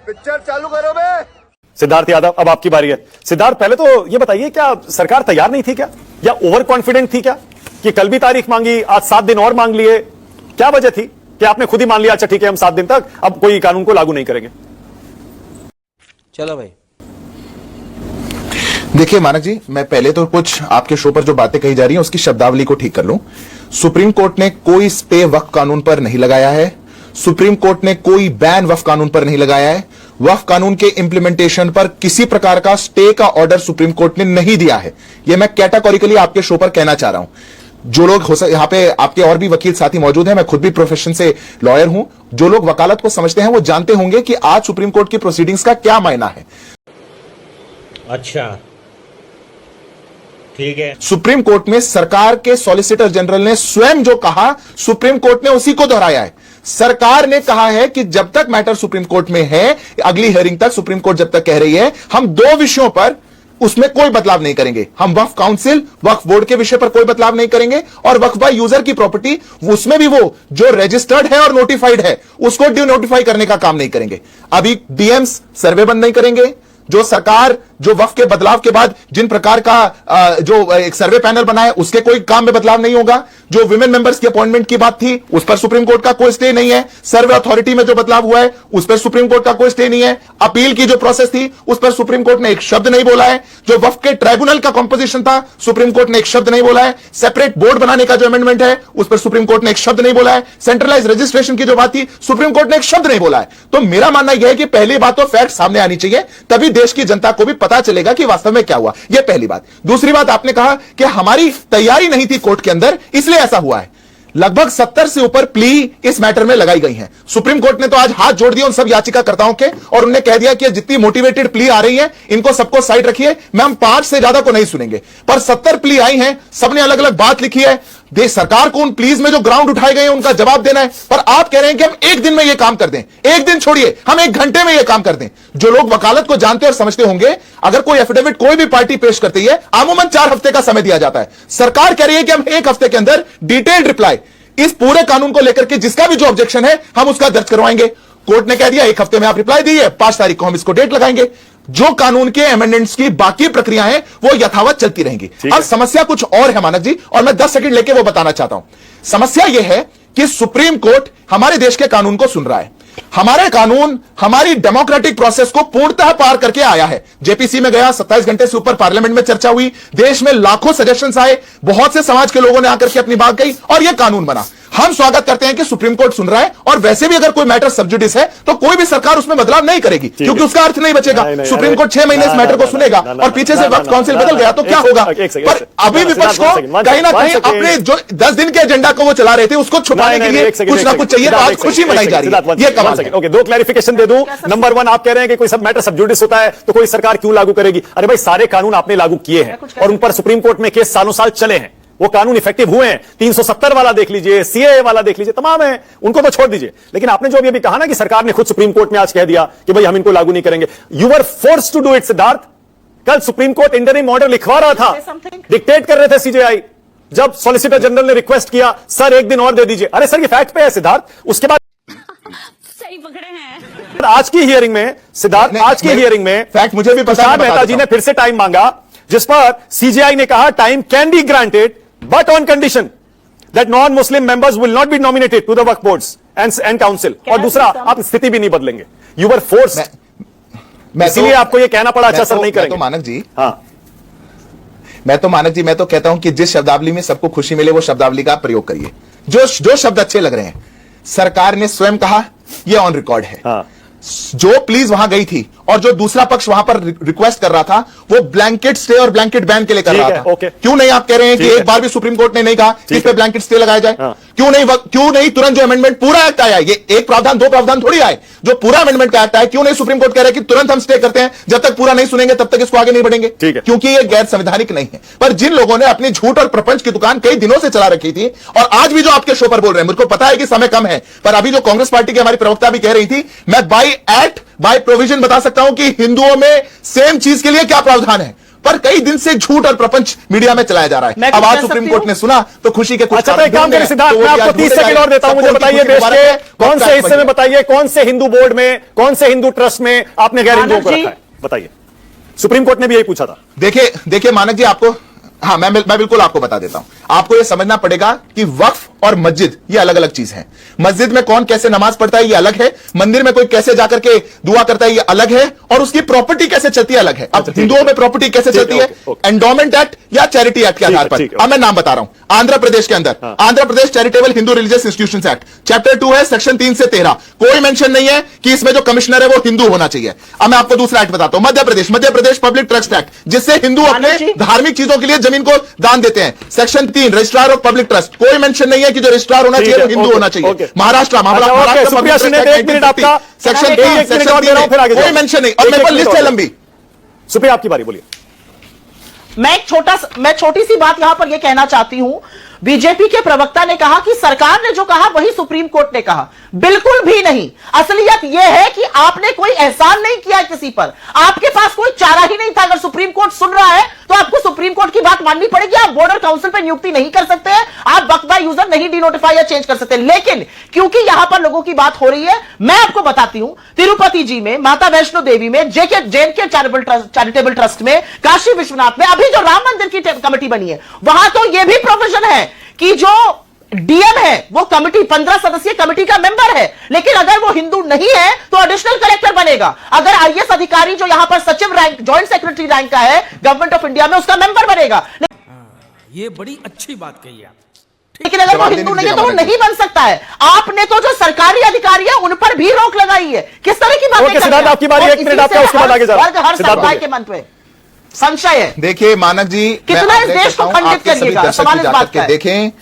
Picture चालू करो बे। सिद्धार्थ यादव, अब आपकी बारी है। सिद्धार्थ, पहले तो ये बताइए, क्या सरकार तैयार नहीं थी क्या, या ओवर कॉन्फिडेंट थी क्या, कि कल भी तारीख मांगी, आज 7 दिन और मांग लिए? क्या वजह थी कि आपने खुद ही मान लिया अच्छा ठीक है हम 7 दिन तक अब कोई कानून को लागू नहीं करेंगे? चलो भाई, देखिए मानक जी, मैं पहले तो कुछ आपके शो पर जो बातें कही जा रही हैं उसकी शब्दावली को ठीक कर लूं। सुप्रीम कोर्ट ने कोई स्टे वक्फ कानून पर नहीं लगाया है। सुप्रीम कोर्ट ने कोई बैन वक्फ कानून पर नहीं लगाया है। वक्फ कानून के इंप्लीमेंटेशन पर किसी प्रकार का स्टे का ऑर्डर सुप्रीम कोर्ट ने नहीं दिया है। यह मैं कैटेगोरिकली आपके शो पर कहना चाह रहा हूं। जो लोग यहां पे आपके और भी वकील साथी मौजूद हैं, मैं खुद भी प्रोफेशन से लॉयर हूं, जो लोग वकालत को समझते हैं वो जानते होंगे कि आज सुप्रीम कोर्ट की प्रोसीडिंग्स का क्या मायना है। अच्छा ठीक है। सुप्रीम कोर्ट में सरकार के सॉलिसिटर जनरल ने स्वयं जो कहा, सुप्रीम कोर्ट ने उसी को दोहराया है। सरकार ने कहा है कि जब तक मैटर सुप्रीम कोर्ट में है, अगली हियरिंग तक सुप्रीम कोर्ट जब तक कह रही है, हम 2 विषयों पर उसमें कोई बदलाव नहीं करेंगे। हम वक्फ काउंसिल, वक्फ बोर्ड के विषय पर कोई बदलाव नहीं करेंगे, और वक्फ बाय यूजर की प्रॉपर्टी, उसमें भी वो जो रजिस्टर्ड है और नोटिफाइड है उसको डिनोटिफाई करने का काम नहीं करेंगे। अभी डीएम्स सर्वे बंद नहीं करेंगे। जो सरकार जो वक्फ के बदलाव के बाद जिन प्रकार का जो एक सर्वे पैनल बना है उसके कोई काम में बदलाव नहीं होगा। जो विमेन मेंबर्स की अपॉइंटमेंट की बात थी उस पर सुप्रीम कोर्ट का कोई स्टे नहीं है। सर्वे अथॉरिटी में जो बदलाव हुआ है उस पर सुप्रीम कोर्ट का कोई स्टे नहीं है। अपील की जो प्रोसेस थी उस पर सुप्रीम कोर्ट ने एक शब्द नहीं बोला है। जो वक्फ के ट्राइब्यूनल का कंपोजिशन था सुप्रीम कोर्ट ने एक शब्द नहीं बोला है। सेपरेट बोर्ड बनाने का जो अमेंडमेंट है उस पर सुप्रीम कोर्ट ने एक शब्द नहीं बोला है। सेंट्रलाइज रजिस्ट्रेशन की जो बात थी सुप्रीम कोर्ट ने एक शब्द नहीं बोला है। तो मेरा मानना यह है कि पहली बात तो फैक्ट सामने आनी चाहिए, तभी देश की जनता को भी पता चलेगा कि वास्तव में क्या हुआ। यह पहली बात। दूसरी बात, आपने कहा कि हमारी तैयारी नहीं थी कोर्ट के अंदर इसलिए ऐसा हुआ है। लगभग 70 से ऊपर प्ली इस मैटर में लगाई गई हैं। सुप्रीम कोर्ट ने तो आज हाथ जोड़ दिया उन सब याचिकाकर्ताओं के, और उन्होंने कह दिया कि जितनी मोटिवेटेड प्ली आ रही है इनको सबको साइड रखिए, मैं हम 5 से ज्यादा को नहीं सुनेंगे। पर 70 प्ली आई हैं, सबने अलग अलग बात लिखी है। देश सरकार को उन प्लीज में जो ग्राउंड उठाए गए हैं उनका जवाब देना है। पर आप कह रहे हैं कि हम 1 दिन में यह काम कर दें। 1 दिन छोड़िए, हम 1 घंटे में यह काम कर दें। जो लोग वकालत को जानते और समझते होंगे, अगर कोई एफिडेविट कोई भी पार्टी पेश करती है अमूमन 4 हफ्ते का समय दिया जाता है। सरकार कह रही है कि हम 1 हफ्ते के अंदर डिटेल्ड रिप्लाई इस पूरे कानून को लेकर के जिसका भी जो ऑब्जेक्शन है हम उसका दर्ज करवाएंगे। कोर्ट ने कह दिया 1 हफ्ते में आप रिप्लाई दीजिए, 5 तारीख को हम इसको डेट लगाएंगे। जो कानून के अमेंडमेंट्स की बाकी प्रक्रिया है वो यथावत चलती रहेंगी। अब समस्या कुछ और है मानक जी, और मैं 10 सेकंड लेके वो बताना चाहता हूं। समस्या यह है कि सुप्रीम कोर्ट हमारे देश के कानून को सुन रहा है। हमारे कानून हमारी डेमोक्रेटिक प्रोसेस को पूर्णतः पार करके आया है। जेपीसी में गया, 27 घंटे से ऊपर पार्लियामेंट में चर्चा हुई, देश में लाखों सजेशंस आए, बहुत से समाज के लोगों ने आकर के अपनी बात कही और यह कानून बना। हम स्वागत करते हैं कि सुप्रीम कोर्ट सुन रहा है, और वैसे भी अगर कोई मैटर सब जुडिस है तो कोई भी सरकार उसमें बदलाव नहीं करेगी, क्योंकि उसका अर्थ नहीं बचेगा। सुप्रीम कोर्ट 6 महीने इस मैटर को सुनेगा और पीछे से वक्त काउंसिल बदल गया तो क्या होगा। पर अभी विपक्ष को कहीं ना कहीं अपने जो 10 दिन के एजेंडा को वो चला रहे थे उसको छुपाने के लिए कुछ ना कुछ चाहिए, तो आज खुशी मनाई जा रही है। ये कमाल है। ओके, 2 क्लैरिफिकेशन दे दूं। नंबर 1, आप कह रहे हैं कि कोई सब मैटर सब जुडिस होता है तो कोई सरकार क्यों लागू करेगी? अरे भाई, सारे कानून आपने लागू किए हैं और उन पर सुप्रीम कोर्ट में केस सालों साल चले हैं, वो कानून इफेक्टिव हुए हैं। 370 वाला देख लीजिए, सीएए वाला देख लीजिए, तमाम है, उनको तो छोड़ दीजिए। लेकिन आपने जो अभी कहा ना कि सरकार ने खुद सुप्रीम कोर्ट में आज कह दिया कि भाई हम इनको लागू नहीं करेंगे, you were forced to do it. Siddharth, कल सुप्रीम कोर्ट इंटरिम ऑर्डर लिखवा रहा था, डिक्टेट कर रहे थे सीजेआई, जब सॉलिसिटर जनरल ने रिक्वेस्ट किया सर 1 दिन और दे दीजिए। अरे सर, ये फैक्ट पे है सिद्धार्थ। उसके बाद सही पकड़े हैं। आज की हियरिंग में सिद्धार्थ, आज की हियरिंग में फैक्ट मुझे भी पता है, मेहता जी ने फिर से टाइम मांगा, जिस पर सीजेआई ने कहा time can be granted but on condition that non Muslim members will not be nominated to the Waqf boards and council. और दूसरा, आप स्थिति भी नहीं बदलेंगे। यू वर फोर्स, इसीलिए आपको यह कहना पड़ा अच्छा सर नहीं करेंगे। मानक जी, हाँ, मैं तो कहता हूं कि जिस शब्दावली में सबको खुशी मिले वो शब्दावली का प्रयोग करिए, जो शब्द अच्छे लग रहे हैं। सरकार ने स्वयं कहा, यह ऑन रिकॉर्ड है। हाँ। जो प्लीज वहां गई थी और जो दूसरा पक्ष वहां पर रिक्वेस्ट कर रहा था वो ब्लैंकेट स्टे और ब्लैंकेट बैन के लिए कर रहा था। क्यों नहीं आप कह रहे हैं कि एक बार भी सुप्रीम कोर्ट ने नहीं कहा कि इस पे ब्लैंकेट स्टे लगाया जाए? क्यों नहीं तुरंत जो अमेंडमेंट पूरा एक्ट आया, ये एक प्रावधान 2 प्रावधान थोड़ी आए, जो पूरा अमेंडमेंट का एक्ट आया, क्यों नहीं सुप्रीम कोर्ट कह रहा है कि तुरंत हम स्टे करते हैं, जब तक पूरा नहीं सुनेंगे तब तक इसको आगे नहीं बढ़ेंगे? क्योंकि ये गैर संवैधानिक नहीं है। पर जिन लोगों ने अपनी झूठ और प्रपंच की दुकान कई दिनों से चला रखी थी, और आज भी जो आपके शो पर बोल रहे हैं, मुझको पता है कि समय कम है, पर अभी जो कांग्रेस पार्टी की हमारी प्रवक्ता भी कह रही थी, मैं बाय एक्ट बाय प्रोविजन बता सकता हूं कि हिंदुओं में सेम चीज के लिए क्या प्रावधान है। पर कई दिन से झूठ और प्रपंच मीडिया में चलाया जा रहा है। अब आज सुप्रीम कोर्ट ने सुना तो खुशी के कुछ अच्छा, तो एक काम करिए सिद्धार्थ, मैं आपको 30 सेकंड और देता हूं। मुझे बताइए देश के कौन से हिस्से में, बताइए कौन से हिंदू बोर्ड में, कौन से हिंदू ट्रस्ट में आपने गैर हिंदुओं को रखा है? बताइए। सुप्रीम कोर्ट ने भी यही पूछा था। देखिए मानक जी, आपको हाँ मैं बिल्कुल आपको बता देता हूं। आपको यह समझना पड़ेगा कि वक्फ और मस्जिद ये अलग अलग चीज है। मस्जिद में कौन कैसे नमाज पढ़ता है ये अलग है, मंदिर में कोई कैसे जाकर के दुआ करता है ये अलग है, और उसकी प्रॉपर्टी कैसे चलती है अलग है। अब हिंदुओं में प्रॉपर्टी कैसे चलती है, एंडोमेंट एक्ट या चैरिटी एक्ट के आधार पर। अब मैं नाम बता रहा हूं। आंध्र प्रदेश के अंदर Andhra Pradesh charitable Hindu religious institutions act chapter 2 है, सेक्शन 3 से 13 कोई मेंशन नहीं है कि इसमें जो कमिश्नर है वो हिंदू होना चाहिए। अब मैं आपको दूसरा एक्ट बताता हूं। Madhya Pradesh public trust act, जिससे हिंदू अपने धार्मिक चीजों के लिए जमीन को दान देते हैं। Section 3 registrar of public trust, कोई मेंशन नहीं है कि जो रजिस्ट्रार होना चाहिए वो हिंदू होना चाहिए। महाराष्ट्र सेक्शन 3 कोई मेंशन नहीं, और मेरे पास लिस्ट है लंबी। सुप्रिया आपकी बारी, बोलिए। मैं छोटी सी बात यहां पर यह कहना चाहती हूं। बीजेपी के प्रवक्ता ने कहा कि सरकार ने जो कहा वही सुप्रीम कोर्ट ने कहा। बिल्कुल भी नहीं। असलियत यह है कि आपने कोई एहसान नहीं किया किसी पर। आपके पास कोई चारा ही नहीं था। अगर सुप्रीम कोर्ट सुन रहा है तो आपको सुप्रीम कोर्ट की बात माननी पड़ेगी। आप बॉर्डर काउंसिल पर नियुक्ति नहीं कर सकते हैं, आप वक्फ बाय यूजर नहीं डिनोटिफाई या चेंज कर सकते। लेकिन क्योंकि यहां पर लोगों की बात हो रही है, मैं आपको बताती हूं, तिरुपति जी में, माता वैष्णो देवी में, जेके चैरिटेबल ट्रस्ट में, काशी विश्वनाथ में, अभी जो राम मंदिर की कमेटी बनी है वहां तो यह भी प्रोविजन है कि जो डीएम है वो कमेटी 15 सदस्यीय कमेटी का मेंबर है, लेकिन अगर वो हिंदू नहीं है तो एडिशनल कलेक्टर बनेगा। अगर आईएएस अधिकारी जो यहां पर सचिव रैंक, जॉइंट सेक्रेटरी रैंक का है गवर्नमेंट ऑफ इंडिया में, उसका मेंबर बनेगा। ये बड़ी अच्छी बात कही आप। लेकिन अगर वो हिंदू नहीं है तो वो नहीं बन सकता है। आपने तो जो सरकारी अधिकारी है उन पर भी रोक लगाई है। किस तरह की बात है? आपकी बारी, 1 मिनट आपका, उसके बाद आगे जा। हर समुदाय के मन पे संशय है। देखिए मानक जी, कितना इस देश को खंडित करिएगा, सवाल इस बात का है। देखें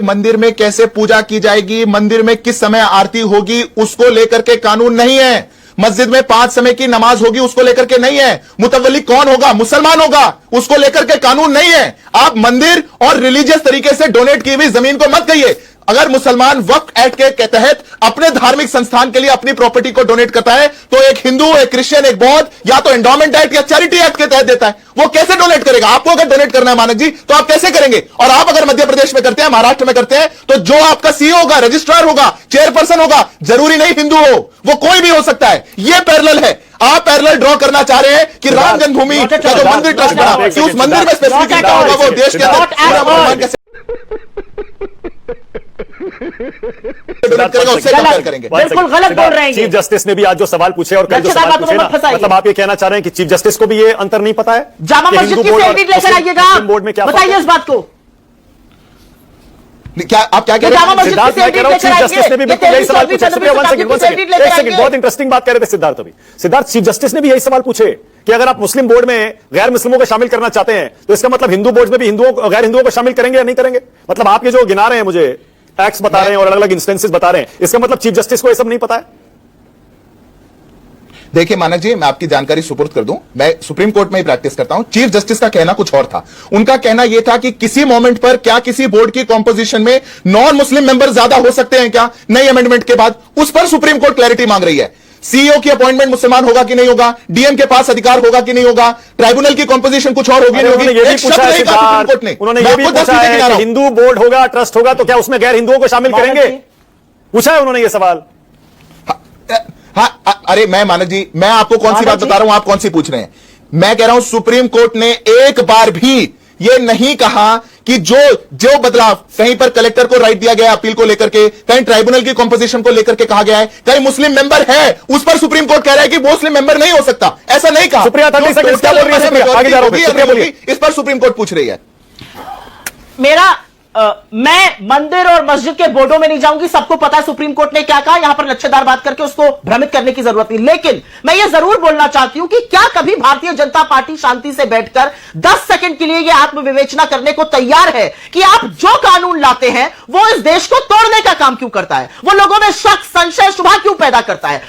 मंदिर में कैसे पूजा की जाएगी, मंदिर में किस समय आरती होगी, उसको लेकर के कानून नहीं है। मस्जिद में 5 समय की नमाज होगी, उसको लेकर के नहीं है। मुतवल्ली कौन होगा, मुसलमान होगा, उसको लेकर के कानून नहीं है। आप मंदिर और रिलीजियस तरीके से डोनेट की हुई जमीन को मत कहिए। अगर मुसलमान वक्फ एक्ट के तहत अपने धार्मिक संस्थान के लिए अपनी प्रॉपर्टी को डोनेट करता है तो एक हिंदू, एक क्रिश्चियन, एक बौद्ध या तो एंडोमेंट एक्ट या चैरिटी एक्ट के तहत देता है। वो कैसे डोनेट करेगा? आपको अगर डोनेट करना है मानक जी तो आप कैसे करेंगे? और आप अगर मध्य प्रदेश में करते हैं, महाराष्ट्र में करते हैं, तो जो आपका सीईओ होगा, रजिस्ट्रार होगा, चेयरपर्सन होगा, जरूरी नहीं हिंदू हो, वो कोई भी हो सकता है। ये पैरेलल है। आप पैरेलल ड्रॉ करना चाह रहे हैं कि राम जन्मभूमि का जो मंदिर ट्रस्ट बना कि उस मंदिर में स्पेसिफिक क्या होगा, वो देश के अंदर करेंगे। बिल्कुल गलत बोल रहे हैं। चीफ जस्टिस ने भी आज जो सवाल पूछे और कल जो सवाल पूछे ना, मतलब आप ये कहना चाह रहे हैं कि चीफ जस्टिस को भी ये अंतर नहीं पता है? जामा मस्जिद की सेल्फी लेकर आइएगा, बोर्ड में क्या बताइए इस बात को। क्या आप क्या कह रहे हैं? सिद्धार्थ, मैं कह रहा हूं चीफ जस्टिस ने भी बिल्कुल यही सवाल पूछा। एक सेकंड, बहुत इंटरेस्टिंग बात कह रहे थे सिद्धार्थ अभी। सिद्धार्थ, चीफ जस्टिस ने भी यही सवाल पूछे कि अगर आप मुस्लिम बोर्ड में गैर मुस्लिमों को शामिल करना चाहते हैं तो इसका मतलब हिंदू बोर्ड में भी गैर हिंदुओं को शामिल करेंगे या नहीं करेंगे? मतलब आप ये जो गिना रहे हैं, मुझे एक्ट्स बता रहे हैं और अलग अलग इंस्टेंसेस बता रहे हैं, इसका मतलब चीफ जस्टिस को ये सब नहीं पता है? देखिए मानक जी, मैं आपकी जानकारी सुपुर्द कर दूं। मैं सुप्रीम कोर्ट में ही प्रैक्टिस करता हूं। चीफ जस्टिस का कहना कुछ और था। उनका कहना यह था कि किसी मोमेंट पर क्या किसी बोर्ड की कॉम्पोजिशन में नॉन मुस्लिम मेंबर ज्यादा हो सकते हैं क्या, नई अमेंडमेंट के बाद? उस पर सुप्रीम कोर्ट क्लैरिटी मांग रही है। सीईओ की अपॉइंटमेंट मुसलमान होगा कि नहीं होगा, डीएम के पास अधिकार होगा कि नहीं होगा, ट्राइब्यूनल की कॉम्पोजिशन कुछ और होगी नहीं होगी, उन्होंने ये भी पूछा है कि हिंदू बोर्ड होगा, ट्रस्ट होगा, तो क्या उसमें गैर हिंदुओं को शामिल करेंगे? पूछा है उन्होंने ये सवाल। हाँ, अरे मैं मानक जी, मैं आपको कौन सी बात बता रहा हूं, आप कौन सी पूछ रहे हैं? मैं कह रहा हूं सुप्रीम कोर्ट ने एक बार भी यह नहीं कहा कि जो बदलाव कहीं पर कलेक्टर को राइट दिया गया अपील को लेकर के, कहीं ट्राइब्यूनल की कंपोजिशन को लेकर के कहा गया है, कहीं मुस्लिम मेंबर है उस पर सुप्रीम कोर्ट कह रहा है कि मुस्लिम मेंबर नहीं हो सकता, ऐसा नहीं कहा। सुप्रिया, 30 सेकंड क्या बोल रही है? आगे जा रहा हूं, इस पर सुप्रीम कोर्ट पूछ रही है। मैं मंदिर और मस्जिद के बोर्डों में नहीं जाऊंगी, सबको पता है सुप्रीम कोर्ट ने क्या कहा। यहां पर लच्छेदार बात करके उसको भ्रमित करने की जरूरत नहीं। लेकिन मैं यह जरूर बोलना चाहती हूं कि क्या कभी भारतीय जनता पार्टी शांति से बैठकर 10 सेकंड के लिए यह आत्मविवेचना करने को तैयार है कि आप जो कानून लाते हैं वो इस देश को तोड़ने का काम क्यों करता है, वो लोगों में शक, संशय, शुभा क्यों पैदा करता है?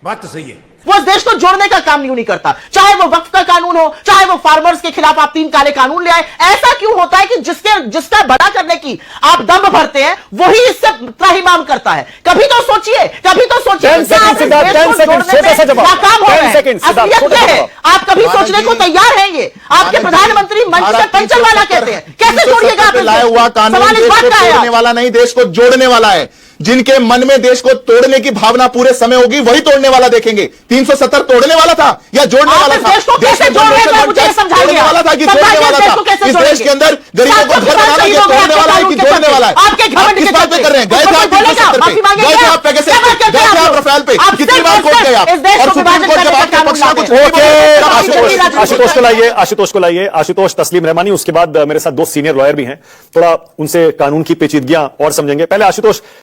बात तो सही है। वो इस देश को जोड़ने का काम क्यों नहीं करता? चाहे वो वक्फ का कानून हो, चाहे वो फार्मर्स के खिलाफ आप 3 काले कानून ले आए। ऐसा क्यों होता है कि जिसका भला करने की आप दम भरते हैं वही इससे त्राहिमाम करता है? कभी तो सोचिए, कभी तो सोचिए। 10 सेकंड सिद्धार्थ, 10 सेकंड, छोटा सा जवाब। नाकाम हो रहे 10 हैं। सेकंड सिद्धार्थ, असलियत छोटा यह सा है, जवाब। आप कभी सोचने को तैयार हैं? ये आपके प्रधानमंत्री मंच से पंचलवाला कहते हैं, कैसे जोड़िएगा आप? लाया हुआ कानून सवाल इस देश बात को का है। तोड़ने वाला नहीं, देश को जोड़ने वाला है। जिनके मन में देश को तोड़ने की भावना पूरे समय होगी वही तोड़ने वाला देखेंगे। 370 तोड़ने वाला था या जोड़ने आप वाला इस था? देश को कैसे जोड़ रहे हैं? मुझे समझाइए। तोड़ने वाला था कि जोड़ने वाला था? इस देश के अंदर गरीबों को घर बनाना ये तोड़ने वाला है कि जोड़ने वाला है? आपके आप किस बात पे कर रहे हैं? गए थे आप 370 पे, गए थे आप पेगासस पे, गए थे आप रफाल पे, कितनी बार कोर्ट गए आप? और सुप्रीम कोर्ट जब आपके पक्ष में कुछ आशुतोष को लाइए, आशुतोष को लाइए। आशुतोष तस्लीम रहमानी, उसके बाद मेरे साथ 2 सीनियर लॉयर भी हैं, थोड़ा उनसे कानून की पेचीदगियां और समझेंगे। पहले आशुतोष,